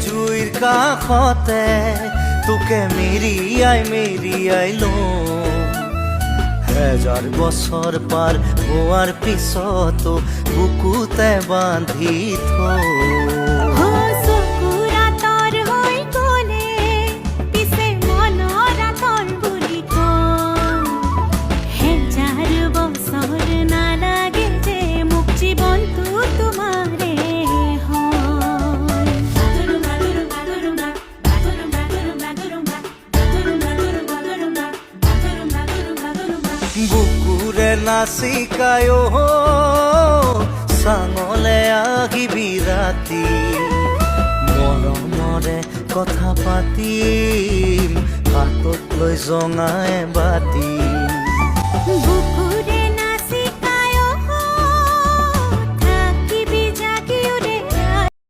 জুইৰ কাষতে তোকে মেৰিয়াই লওঁ হেজাৰ বছৰ পাৰ হোৱাৰ পিছতো বুকুতে বান্ধি থওঁ বুকুৰে নাচিকায় চাঙলে আহিবি ৰাতি মৰমৰে কথা পাতিম হাতত লৈ জঙাই বাতি